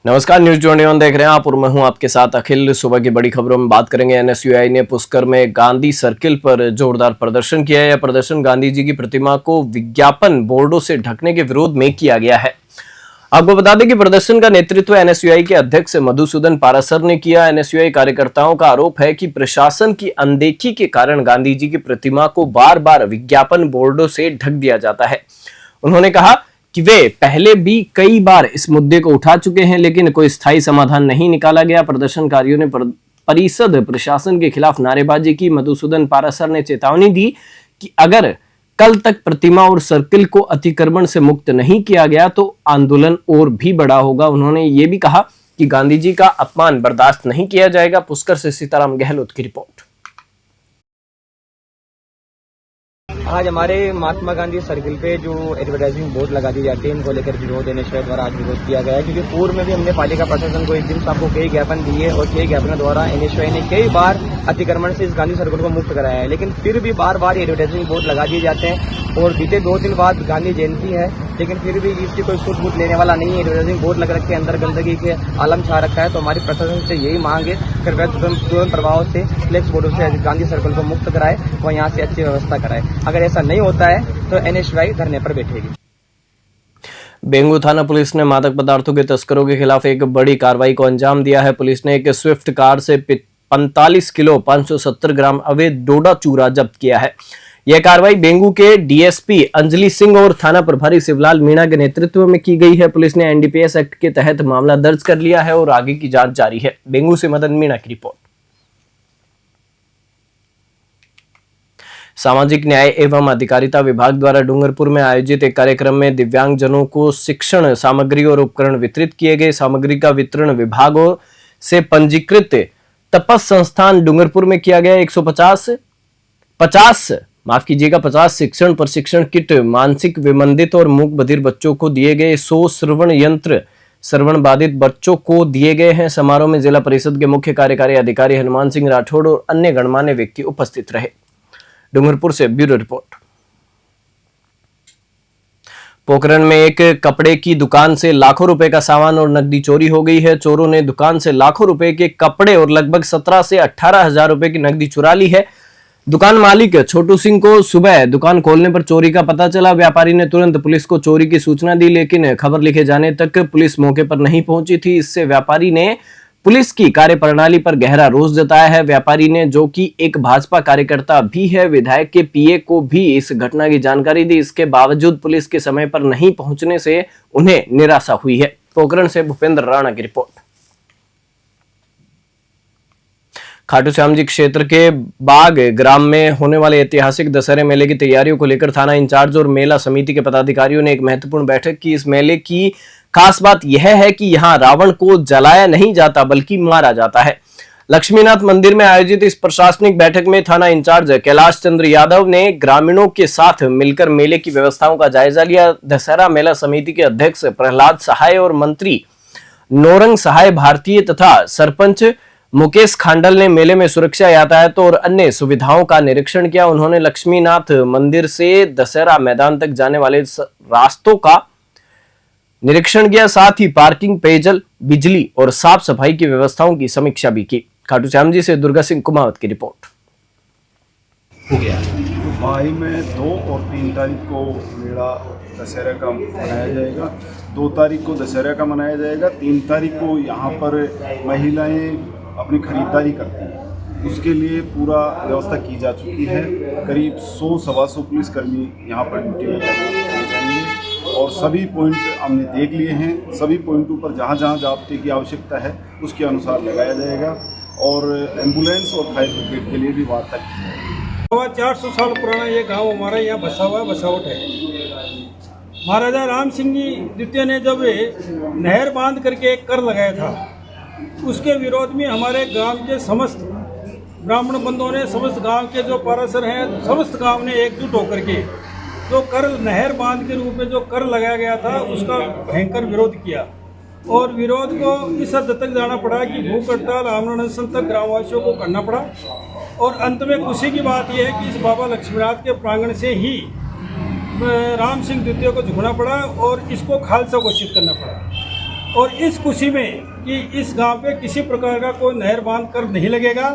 नमस्कार, न्यूज 21 देख रहे हैं आप और मैं हूं आपके साथ अखिल। सुबह की बड़ी खबरों में बात करेंगे। एनएसयूआई ने पुष्कर में गांधी सर्किल पर जोरदार प्रदर्शन किया है। यह प्रदर्शन गांधी जी की प्रतिमा को विज्ञापन बोर्डों से ढकने के विरोध में किया गया है। आपको बता दें कि प्रदर्शन का नेतृत्व एनएसयूआई के अध्यक्ष मधुसूदन पारासर ने किया। एनएसयूआई कार्यकर्ताओं का आरोप है कि प्रशासन की अनदेखी के कारण गांधी जी की प्रतिमा को बार बार विज्ञापन बोर्डों से ढक दिया जाता है। उन्होंने कहा कि वे पहले भी कई बार इस मुद्दे को उठा चुके हैं, लेकिन कोई स्थायी समाधान नहीं निकाला गया। प्रदर्शनकारियों ने परिषद प्रशासन के खिलाफ नारेबाजी की। मधुसूदन पारासर ने चेतावनी दी कि अगर कल तक प्रतिमा और सर्किल को अतिक्रमण से मुक्त नहीं किया गया तो आंदोलन और भी बड़ा होगा। उन्होंने ये भी कहा कि गांधी जी का अपमान बर्दाश्त नहीं किया जाएगा। पुष्कर से सीताराम गहलोत की रिपोर्ट। आज हमारे महात्मा गांधी सर्किल पे जो एडवर्टाइजिंग बोर्ड लगा दी जाती है, इनको लेकर विरोध एनएसयूआई द्वारा आज विरोध किया गया है। क्योंकि पूर्व में भी हमने पालिका प्रशासन को एक दिन आपको कई ज्ञापन दिए और कई ज्ञापनों द्वारा एनएसयूआई ने कई बार अतिक्रमण से इस गांधी सर्किल को मुक्त कराया है, लेकिन फिर भी बार बार एडवर्टाइजिंग बोर्ड लगा दिए जाते हैं। और बीते 2 दिन बाद गांधी जयंती है, लेकिन फिर भी इसकी कोई सूट बूट लेने वाला नहीं है। एडवर्टाइजिंग बोर्ड लग रखे अंदर गंदगी के आलम छा रखा है। तो हमारी प्रशासन से यही मांग है कि वह तुरंत प्रभाव से फ्लेक्स बोर्डों से गांधी सर्किल को मुक्त कराए और यहाँ से अच्छी व्यवस्था कराए। अगर ऐसा नहीं होता है तो एनएसयूआई धरने पर बैठेगी। बेंगू थाना पुलिस ने मादक पदार्थों के तस्करों के खिलाफ एक बड़ी कार्रवाई को अंजाम दिया है। पुलिस ने एक स्विफ्ट कार से 45 किलो 570 ग्राम अवैध डोडा चूरा जब्त किया है। यह कार्रवाई बेंगू के डीएसपी अंजलि सिंह और थाना प्रभारी शिवलाल मीणा के नेतृत्व में की गई है। पुलिस ने एनडीपीएस एक्ट के तहत मामला दर्ज कर लिया है और आगे की जांच जारी है। बेंगू से मदन मीणा की रिपोर्ट। सामाजिक न्याय एवं अधिकारिता विभाग द्वारा डूंगरपुर में आयोजित एक कार्यक्रम में दिव्यांगजनों को शिक्षण सामग्री और उपकरण वितरित किए गए। सामग्री का वितरण विभागों से पंजीकृत तपस संस्थान डूंगरपुर में किया गया। 50 शिक्षण प्रशिक्षण किट मानसिक विमंदित और मूक बधिर बच्चों को दिए गए। 100 श्रवण यंत्र श्रवण बाधित बच्चों को दिए गए हैं। समारोह में जिला परिषद के मुख्य कार्यकारी अधिकारी हनुमान सिंह राठौड़ और अन्य गणमान्य व्यक्ति उपस्थित रहे। डूंगरपुर से ब्यूरो रिपोर्ट। पोखरण में एक कपड़े की दुकान से लाखों रुपए का सामान और नकदी चोरी हो गई है। चोरों ने दुकान से लाखों रुपए के कपड़े और लगभग 17 से 18 हजार रुपए की नकदी चुरा ली है। दुकान मालिक छोटू सिंह को सुबह दुकान खोलने पर चोरी का पता चला। व्यापारी ने तुरंत पुलिस को चोरी की सूचना दी, लेकिन खबर लिखे जाने तक पुलिस मौके पर नहीं पहुंची थी। इससे व्यापारी ने पुलिस की कार्यप्रणाली पर गहरा रोष जताया है। व्यापारी ने, जो कि एक भाजपा कार्यकर्ता भी है, विधायक के पीए को भी इस घटना की जानकारी दी। इसके बावजूद पुलिस के समय पर नहीं पहुंचने से उन्हें निराशा हुई है। पोखरण से भूपेंद्र राणा की रिपोर्ट। खाटू श्याम जी क्षेत्र के बाग ग्राम में होने वाले ऐतिहासिक दशहरे मेले की तैयारियों को लेकर थाना इंचार्ज और मेला समिति के पदाधिकारियों ने एक महत्वपूर्ण बैठक की। इस मेले की खास बात यह है कि यहाँ रावण को जलाया नहीं जाता बल्कि मारा जाता है। लक्ष्मीनाथ मंदिर में आयोजित इस प्रशासनिक बैठक में थाना इंचार्ज कैलाश चंद्र यादव ने ग्रामीणों के साथ मिलकर मेले की व्यवस्थाओं का जायजा लिया। दशहरा मेला समिति के अध्यक्ष प्रहलाद सहाय और मंत्री नौरंग सहाय भारतीय तथा सरपंच मुकेश खांडल ने मेले में सुरक्षा, यातायात और अन्य सुविधाओं का निरीक्षण किया। उन्होंने लक्ष्मीनाथ मंदिर से दशहरा मैदान तक जाने वाले रास्तों का निरीक्षण किया। साथ ही पार्किंग, पेयजल, बिजली और साफ सफाई की व्यवस्थाओं की समीक्षा भी की। खाटू श्याम जी से दुर्गा सिंह कुमावत की रिपोर्ट। हो गया भाई में 2 और 3 तारीख को मेला दशहरा का मनाया जाएगा। 2 तारीख को दशहरा का मनाया जाएगा। 3 तारीख को यहाँ पर महिलाएं अपनी खरीदारी करती हैं, उसके लिए पूरा व्यवस्था की जा चुकी है। करीब 100-125 पुलिसकर्मी यहाँ पर ड्यूटी में जाएंगे और सभी पॉइंट हमने देख लिए हैं। सभी पॉइंटों पर जहाँ जहाँ जाब्ते की आवश्यकता है उसके अनुसार लगाया जाएगा और एम्बुलेंस और फायर ब्रिगेड के लिए भी वार्ता की जाएगी। 400 साल पुराना ये गांव हमारा यहाँ बसा हुआ बसावट है। महाराजा राम सिंह जी द्वितीय ने जब नहर बांध करके एक कर लगाया था, उसके विरोध में हमारे गांव के समस्त ब्राह्मण बंधुओं ने, समस्त गांव के जो पारासर हैं, समस्त गांव ने एकजुट होकर के जो कर नहर बांध के रूप में जो कर लगाया गया था उसका भयंकर विरोध किया। और विरोध को इस हद तक जाना पड़ा कि भूख हड़ताल, आमरण अनशन तक ग्रामवासियों को करना पड़ा। और अंत में खुशी की बात यह है कि इस बाबा लक्ष्मीनाथ के प्रांगण से ही राम सिंह द्वितीय को झुकना पड़ा और इसको खालसा घोषित करना पड़ा। और इस खुशी में कि इस गांव पे किसी प्रकार का कोई नहर बांध कर नहीं लगेगा,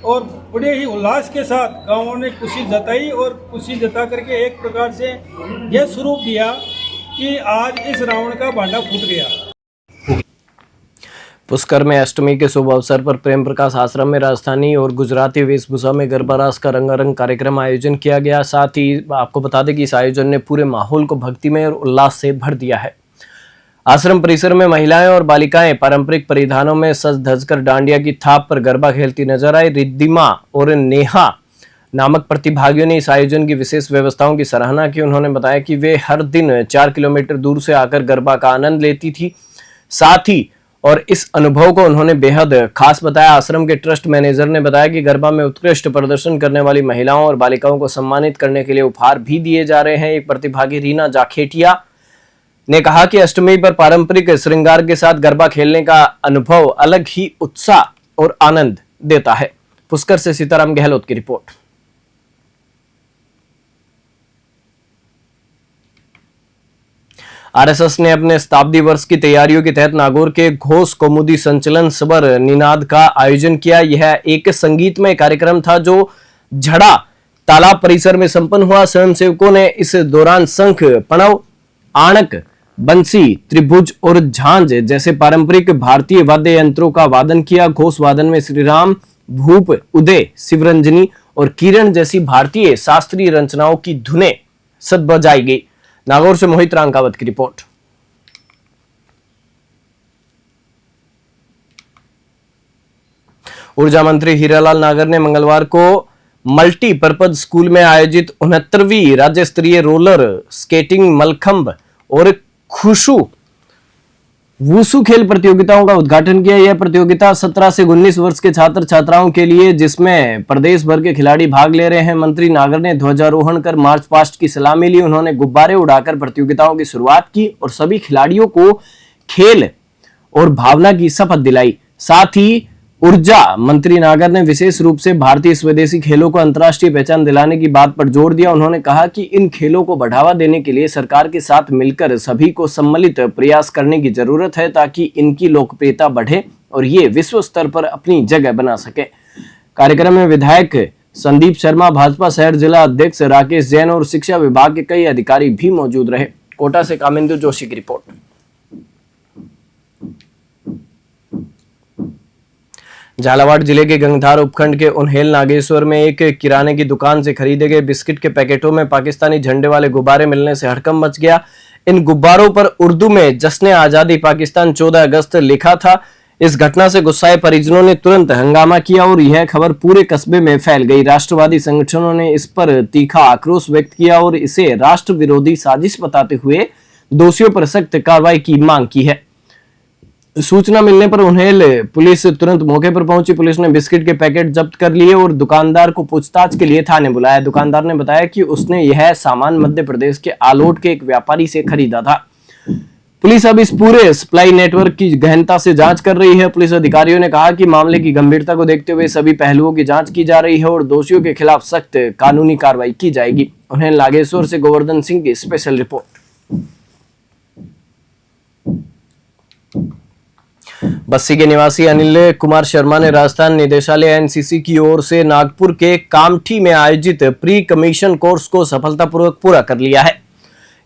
और बड़े ही उल्लास के साथ गांवों ने खुशी जताई और खुशी जता करके एक प्रकार से यह स्वरूप दिया कि आज इस रावण का भांडा फूट गया। पुष्कर में अष्टमी के शुभ अवसर पर प्रेम प्रकाश आश्रम में राजस्थानी और गुजराती वेशभूषा में गरबा रास का रंगारंग कार्यक्रम आयोजन किया गया। साथ ही आपको बता दें कि इस आयोजन ने पूरे माहौल को भक्तिमय और उल्लास से भर दिया है। आश्रम परिसर में महिलाएं और बालिकाएं पारंपरिक परिधानों में सज धज कर डांडिया की थाप पर गरबा खेलती नजर आई। रिद्धिमा और नेहा नामक प्रतिभागियों ने इस आयोजन की विशेष व्यवस्थाओं की सराहना की। उन्होंने बताया कि वे हर दिन 4 किलोमीटर दूर से आकर गरबा का आनंद लेती थी। साथ ही और इस अनुभव को उन्होंने बेहद खास बताया। आश्रम के ट्रस्ट मैनेजर ने बताया कि गरबा में उत्कृष्ट प्रदर्शन करने वाली महिलाओं और बालिकाओं को सम्मानित करने के लिए उपहार भी दिए जा रहे हैं। एक प्रतिभागी रीना जाखेटिया ने कहा कि अष्टमी पर पारंपरिक श्रृंगार के साथ गरबा खेलने का अनुभव अलग ही उत्साह और आनंद देता है। पुष्कर से सीताराम गहलोत की रिपोर्ट। आरएसएस ने अपने शताब्दी वर्ष की तैयारियों के तहत नागौर के घोष कौमुदी संचलन स्वर निनाद का आयोजन किया। यह एक संगीतमय कार्यक्रम था जो झड़ा तालाब परिसर में संपन्न हुआ। स्वयंसेवकों ने इस दौरान शंख, प्रणव, आणक, बंसी, त्रिभुज और झांझ जैसे पारंपरिक भारतीय वाद्य यंत्रों का वादन किया। घोष वादन में श्रीराम, भूप, उदय, शिवरंजनी और किरण जैसी भारतीय शास्त्रीय रचनाओं की धुनें सद बजाई गई। नागौर से मोहित रांकावत की रिपोर्ट। ऊर्जा मंत्री हीरालाल नागर ने मंगलवार को मल्टीपर्पज स्कूल में आयोजित 69वीं राज्य स्तरीय रोलर स्केटिंग, मलखंभ और खुशु वुसु खेल प्रतियोगिताओं का उद्घाटन किया। यह प्रतियोगिता 17 से 19 वर्ष के छात्र छात्राओं के लिए, जिसमें प्रदेश भर के खिलाड़ी भाग ले रहे हैं। मंत्री नागर ने ध्वजारोहण कर मार्च पास्ट की सलामी ली। उन्होंने गुब्बारे उड़ाकर प्रतियोगिताओं की शुरुआत की और सभी खिलाड़ियों को खेल और भावना की शपथ दिलाई। साथ ही ऊर्जा मंत्री नागर ने विशेष रूप से भारतीय स्वदेशी खेलों को अंतर्राष्ट्रीय पहचान दिलाने की बात पर जोर दिया। उन्होंने कहा कि इन खेलों को बढ़ावा देने के लिए सरकार के साथ मिलकर सभी को सम्मिलित प्रयास करने की जरूरत है ताकि इनकी लोकप्रियता बढ़े और ये विश्व स्तर पर अपनी जगह बना सके। कार्यक्रम में विधायक संदीप शर्मा, भाजपा शहर जिला अध्यक्ष राकेश जैन और शिक्षा विभाग के कई अधिकारी भी मौजूद रहे। कोटा से कामिंदु जोशी की रिपोर्ट। झालावाड़ जिले के गंगधार उपखंड के उन्हेल नागेश्वर में एक किराने की दुकान से खरीदे गए बिस्किट के पैकेटों में पाकिस्तानी झंडे वाले गुब्बारे मिलने से हड़कंप मच गया। इन गुब्बारों पर उर्दू में जश्न आजादी पाकिस्तान 14 अगस्त लिखा था। इस घटना से गुस्साए परिजनों ने तुरंत हंगामा किया और यह खबर पूरे कस्बे में फैल गई। राष्ट्रवादी संगठनों ने इस पर तीखा आक्रोश व्यक्त किया और इसे राष्ट्र विरोधी साजिश बताते हुए दोषियों पर सख्त कार्रवाई की मांग की है। सूचना मिलने पर उन्हेल पुलिस तुरंत मौके पर पहुंची। पुलिस ने बिस्किट के पैकेट जब्त कर लिए और दुकानदार को पूछताछ के लिए थाने बुलाया। दुकानदार ने बताया कि उसने यह सामान मध्य प्रदेश के आलोट के एक व्यापारी से खरीदा था। पुलिस अब इस पूरे सप्लाई नेटवर्क की गहनता से जांच कर रही है। पुलिस अधिकारियों ने कहा कि मामले की गंभीरता को देखते हुए सभी पहलुओं की जांच की जा रही है और दोषियों के खिलाफ सख्त कानूनी कार्रवाई की जाएगी। उन्हें नागेश्वर से गोवर्धन सिंह की स्पेशल रिपोर्ट। बस्सी के निवासी अनिल कुमार शर्मा ने राजस्थान निदेशालय एनसीसी की ओर से नागपुर के कामठी में आयोजित प्री कमीशन कोर्स को सफलतापूर्वक पूरा कर लिया है।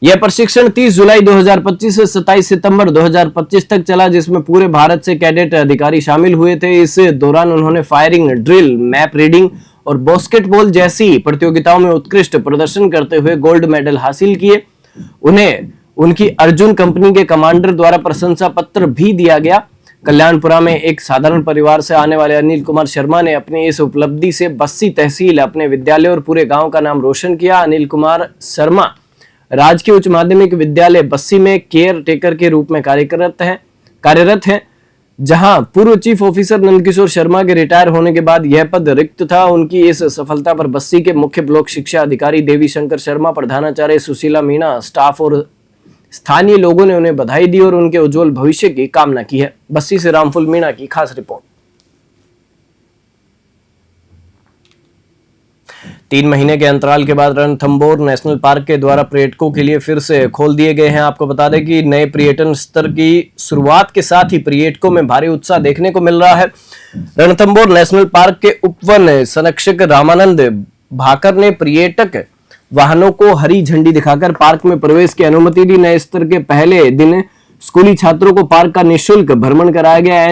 यह प्रशिक्षण 30 जुलाई 2025 से 27 सितंबर 2025 तक चला, जिसमें पूरे भारत से कैडेट अधिकारी शामिल हुए थे। इस दौरान उन्होंने फायरिंग ड्रिल, मैप रीडिंग और बास्केटबॉल जैसी प्रतियोगिताओं में उत्कृष्ट प्रदर्शन करते हुए गोल्ड मेडल हासिल किए। उन्हें उनकी अर्जुन कंपनी के कमांडर द्वारा प्रशंसा पत्र भी दिया गया। कल्याणपुरा में एक साधारण परिवार से आने वाले अनिल कुमार शर्मा ने अपनी इस उपलब्धि से बस्सी तहसील, अपने विद्यालय और पूरे गांव का नाम रोशन किया। अनिल कुमार शर्मा राजकीय उच्च माध्यमिक विद्यालय बस्सी में केयर टेकर के रूप में कार्यरत हैं, जहां पूर्व चीफ ऑफिसर नंदकिशोर शर्मा के रिटायर होने के बाद यह पद रिक्त था। उनकी इस सफलता पर बस्सी के मुख्य ब्लॉक शिक्षा अधिकारी देवी शंकर शर्मा, प्रधानाचार्य सुशीला मीणा, स्टाफ और स्थानीय लोगों ने उन्हें बधाई दी और उनके उज्जवल भविष्य की कामना की है। बस्सी से रामफुल मीणा की खास रिपोर्ट। 3 महीने के अंतराल के बाद रणथंभौर नेशनल पार्क के द्वारा पर्यटकों के लिए फिर से खोल दिए गए हैं। आपको बता दें कि नए पर्यटन स्तर की शुरुआत के साथ ही पर्यटकों में भारी उत्साह देखने को मिल रहा है। रणथंभौर नेशनल पार्क के उपवन संरक्षक रामानंद भाकर ने पर्यटक वाहनों को हरी झंडी दिखाकर पार्क में प्रवेश की अनुमति दी। नए स्तर के पहले दिन स्कूली छात्रों को पार्क का निःशुल्क भ्रमण कराया गया।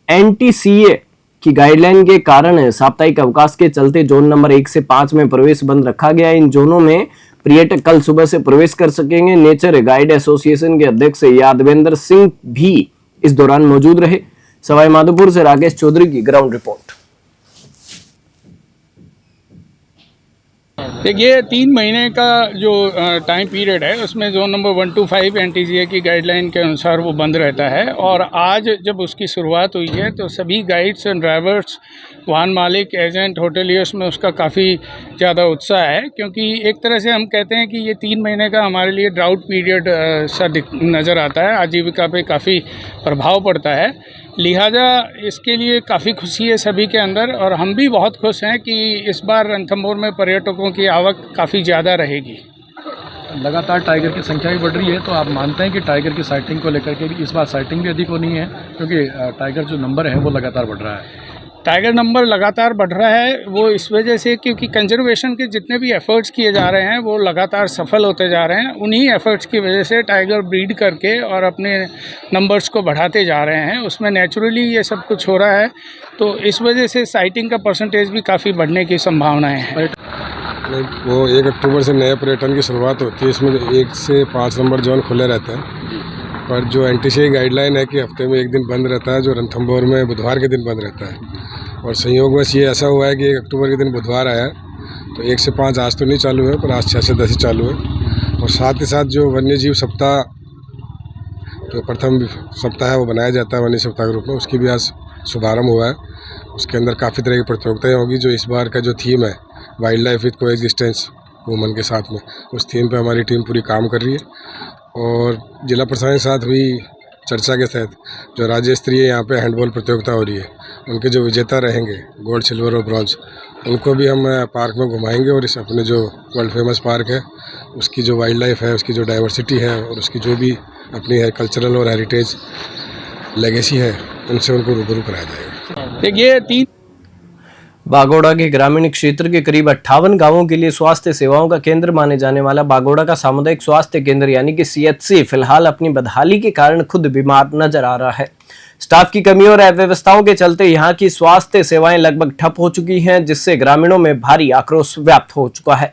एनटीसीए की गाइडलाइन के कारण साप्ताहिक अवकाश के चलते जोन नंबर 1 से 5 में प्रवेश बंद रखा गया। इन जोनों में पर्यटक कल सुबह से प्रवेश कर सकेंगे। नेचर गाइड एसोसिएशन के अध्यक्ष यादवेंद्र सिंह भी इस दौरान मौजूद रहे। सवाई माधोपुर से राकेश चौधरी की ग्राउंड रिपोर्ट। देखिए 3 महीने का जो टाइम पीरियड है उसमें जोन नंबर 1 to 5 एनटीसीए की गाइडलाइन के अनुसार वो बंद रहता है। और आज जब उसकी शुरुआत हुई है तो सभी गाइड्स एंड ड्राइवर्स, वाहन मालिक, एजेंट, होटलियर्स में उसका काफ़ी ज़्यादा उत्साह है, क्योंकि एक तरह से हम कहते हैं कि ये 3 महीने का हमारे लिए ड्राउट पीरियड सा नज़र आता है। आजीविका पे काफ़ी प्रभाव पड़ता है, लिहाजा इसके लिए काफ़ी खुशी है सभी के अंदर। और हम भी बहुत खुश हैं कि इस बार रणथंभौर में पर्यटकों की आवक काफ़ी ज़्यादा रहेगी। लगातार टाइगर की संख्या भी बढ़ रही है, तो आप मानते हैं कि टाइगर की साइटिंग को लेकर के भी इस बार साइटिंग भी अधिक होनी है, क्योंकि टाइगर जो नंबर है वो लगातार बढ़ रहा है। टाइगर नंबर लगातार बढ़ रहा है वो इस वजह से क्योंकि कंजर्वेशन के जितने भी एफर्ट्स किए जा रहे हैं वो लगातार सफल होते जा रहे हैं। उन्हीं एफर्ट्स की वजह से टाइगर ब्रीड करके और अपने नंबर्स को बढ़ाते जा रहे हैं। उसमें नेचुरली ये सब कुछ हो रहा है, तो इस वजह से साइटिंग का परसेंटेज भी काफ़ी बढ़ने की संभावनाएं हैं। वो 1 अक्टूबर से नए पर्यटन की शुरुआत होती है, इसमें 1 से 5 नंबर जोन खुले रहते हैं। पर जो एनटीसीए गाइडलाइन है कि हफ्ते में 1 दिन बंद रहता है, जो रणथंभौर में बुधवार के दिन बंद रहता है। और संयोगवश ये ऐसा हुआ है कि 1 अक्टूबर के दिन बुधवार आया, तो 1 से 5 आज तो नहीं चालू है, पर आज 6 से 10 ही चालू है। और साथ ही साथ जो वन्य जीव सप्ताह, जो प्रथम सप्ताह है वो बनाया जाता है वन्य सप्ताह के रूप में, उसकी भी आज शुभारम्भ हुआ है। उसके अंदर काफ़ी तरह की प्रतियोगिताएँ होगी। जो इस बार का जो थीम है वाइल्ड लाइफ विद को एग्जिस्टेंस वुमन के साथ में, उस थीम पे हमारी टीम पूरी काम कर रही है। और जिला प्रशासन के साथ हुई चर्चा के तहत जो राज्य स्तरीय यहाँ पे हैंडबॉल प्रतियोगिता हो रही है, उनके जो विजेता रहेंगे गोल्ड, सिल्वर और ब्रॉन्ज, उनको भी हम पार्क में घुमाएंगे। और इस अपने जो वर्ल्ड फेमस पार्क है उसकी जो वाइल्ड लाइफ है, उसकी जो डाइवर्सिटी है और उसकी जो भी अपनी है कल्चरल और हेरिटेज लेगेसी है, उनसे उनको रूबरू कराया जाएगा। देखिए बागोड़ा के ग्रामीण क्षेत्र के करीब 58 गांवों के लिए स्वास्थ्य सेवाओं का केंद्र माने जाने वाला बागोड़ा का सामुदायिक स्वास्थ्य केंद्र यानी कि सीएचसी फिलहाल अपनी बदहाली के कारण खुद बीमार नजर आ रहा है। स्टाफ की कमी और अव्यवस्थाओं के चलते यहां की स्वास्थ्य सेवाएं लगभग ठप हो चुकी हैं, जिससे ग्रामीणों में भारी आक्रोश व्याप्त हो चुका है।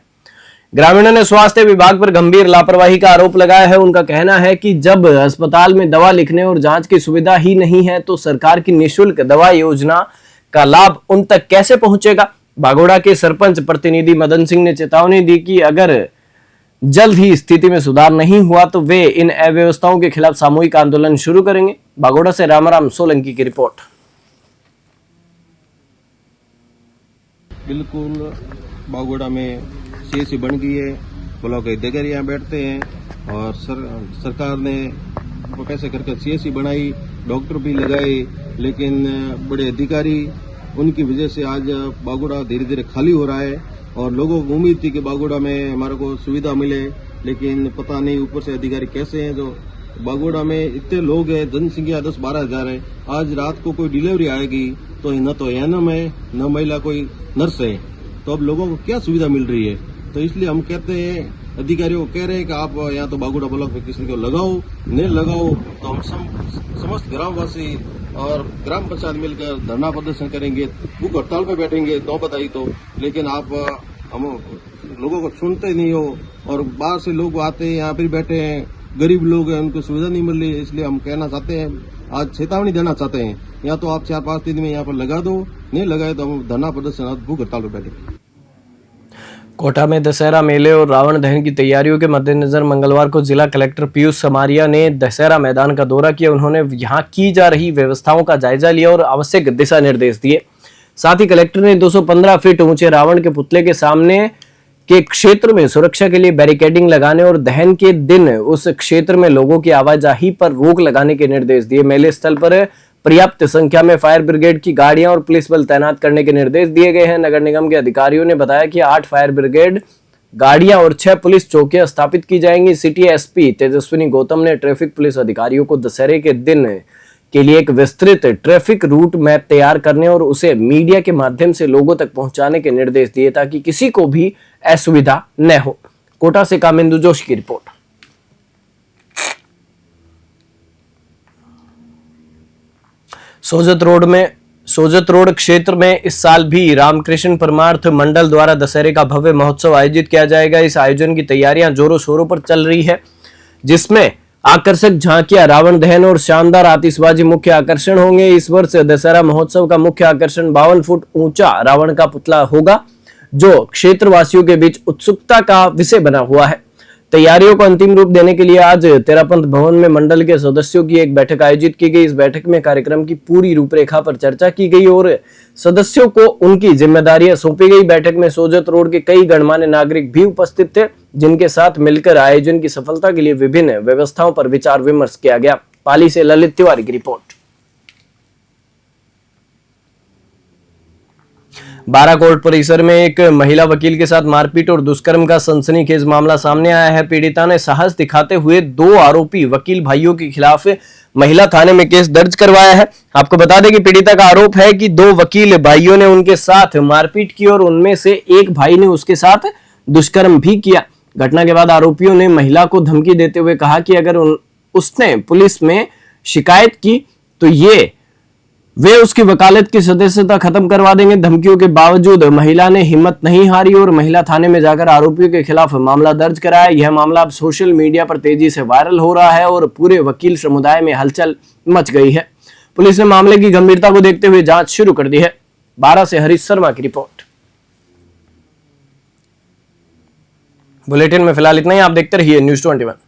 ग्रामीणों ने स्वास्थ्य विभाग पर गंभीर लापरवाही का आरोप लगाया है। उनका कहना है कि जब अस्पताल में दवा लिखने और जांच की सुविधा ही नहीं है तो सरकार की निःशुल्क दवा योजना का लाभ उन तक कैसे पहुंचेगा। बागोड़ा के सरपंच प्रतिनिधि मदन सिंह ने चेतावनी दी कि अगर जल्द ही स्थिति में सुधार नहीं हुआ तो वे इन अव्यवस्थाओं के खिलाफ सामूहिक आंदोलन शुरू करेंगे। बागोड़ा से रामाराम सोलंकी की रिपोर्ट। बिल्कुल बागोड़ा में सीएससी बन गई है, ब्लॉक के अधिकारी यहाँ बैठते हैं और सरकार ने वो कैसे करके सीएससी बनाई, डॉक्टर भी लगाए, लेकिन बड़े अधिकारी उनकी वजह से आज बागोड़ा धीरे धीरे खाली हो रहा है। और लोगों को उम्मीद थी कि बागोड़ा में हमारे को सुविधा मिले, लेकिन पता नहीं ऊपर से अधिकारी कैसे हैं। जो बागोड़ा में इतने लोग हैं, जनसंख्या 10-12 हजार है, आज रात को कोई डिलीवरी आएगी तो न तो एएनएम है न महिला कोई नर्स है, तो अब लोगों को क्या सुविधा मिल रही है। तो इसलिए हम कहते हैं, अधिकारियों को कह रहे हैं कि आप यहाँ तो बागोड़ा ब्लॉक में किसी को लगाओ, नहीं लगाओ तो हम समस्त ग्रामवासी और ग्राम पंचायत मिलकर धरना प्रदर्शन करेंगे, भूख हड़ताल पे बैठेंगे नौबत आई तो। लेकिन आप हम लोगों को सुनते नहीं हो और बाहर से लोग आते हैं, यहाँ पर बैठे हैं, गरीब लोग हैं, उनको सुविधा नहीं मिल रही है। इसलिए हम कहना चाहते हैं, आज चेतावनी देना चाहते हैं, या तो आप 4-5 दिन में यहाँ पर लगा दो, नहीं लगाए तो हम धरना प्रदर्शन भूख हड़ताल पर बैठेंगे। कोटा में दशहरा मेले और रावण दहन की तैयारियों के मद्देनजर मंगलवार को जिला कलेक्टर पीयूष समारिया ने दशहरा मैदान का दौरा किया। उन्होंने यहां की जा रही व्यवस्थाओं का जायजा लिया और आवश्यक दिशा निर्देश दिए। साथ ही कलेक्टर ने 215 फीट ऊंचे रावण के पुतले के सामने के क्षेत्र में सुरक्षा के लिए बैरिकेडिंग लगाने और दहन के दिन उस क्षेत्र में लोगों की आवाजाही पर रोक लगाने के निर्देश दिए। मेले स्थल पर पर्याप्त संख्या में फायर ब्रिगेड की गाड़ियां और पुलिस बल तैनात करने के निर्देश दिए गए हैं। नगर निगम के अधिकारियों ने बताया कि 8 फायर ब्रिगेड गाड़ियां और 6 पुलिस चौकियां स्थापित की जाएंगी। सिटी एसपी तेजस्विनी गौतम ने ट्रैफिक पुलिस अधिकारियों को दशहरे के दिन के लिए एक विस्तृत ट्रैफिक रूट मैप तैयार करने और उसे मीडिया के माध्यम से लोगों तक पहुंचाने के निर्देश दिए ताकि किसी को भी असुविधा न हो। कोटा से कामिंदु जोशी की रिपोर्ट। सोजत रोड क्षेत्र में इस साल भी रामकृष्ण परमार्थ मंडल द्वारा दशहरे का भव्य महोत्सव आयोजित किया जाएगा। इस आयोजन की तैयारियां जोरों शोरों पर चल रही है, जिसमें आकर्षक झांकियां, रावण दहन और शानदार आतिशबाजी मुख्य आकर्षण होंगे। इस वर्ष दशहरा महोत्सव का मुख्य आकर्षण 52 फुट ऊंचा रावण का पुतला होगा, जो क्षेत्रवासियों के बीच उत्सुकता का विषय बना हुआ है। तैयारियों को अंतिम रूप देने के लिए आज तेरापंथ भवन में मंडल के सदस्यों की एक बैठक आयोजित की गई। इस बैठक में कार्यक्रम की पूरी रूपरेखा पर चर्चा की गई और सदस्यों को उनकी जिम्मेदारियां सौंपी गई। बैठक में सोजत रोड के कई गणमान्य नागरिक भी उपस्थित थे, जिनके साथ मिलकर आयोजन की सफलता के लिए विभिन्न व्यवस्थाओं पर विचार विमर्श किया गया। पाली से ललित तिवारी की रिपोर्ट। बाराकोट परिसर में एक महिला वकील के साथ मारपीट और दुष्कर्म का सनसनीखेज मामला सामने आया है। पीड़िता ने साहस दिखाते हुए 2 आरोपी वकील भाइयों के खिलाफ महिला थाने में केस दर्ज करवाया है। आपको बता दें कि पीड़िता का आरोप है कि 2 वकील भाइयों ने उनके साथ मारपीट की और उनमें से एक भाई ने उसके साथ दुष्कर्म भी किया। घटना के बाद आरोपियों ने महिला को धमकी देते हुए कहा कि अगर उसने पुलिस में शिकायत की तो वे उसकी वकालत की सदस्यता खत्म करवा देंगे। धमकियों के बावजूद महिला ने हिम्मत नहीं हारी और महिला थाने में जाकर आरोपियों के खिलाफ मामला दर्ज कराया। यह मामला अब सोशल मीडिया पर तेजी से वायरल हो रहा है और पूरे वकील समुदाय में हलचल मच गई है। पुलिस ने मामले की गंभीरता को देखते हुए जांच शुरू कर दी है। 12 से हरीश शर्मा की रिपोर्ट। बुलेटिन में फिलहाल इतना ही। आप देखते रहिए न्यूज़ 21।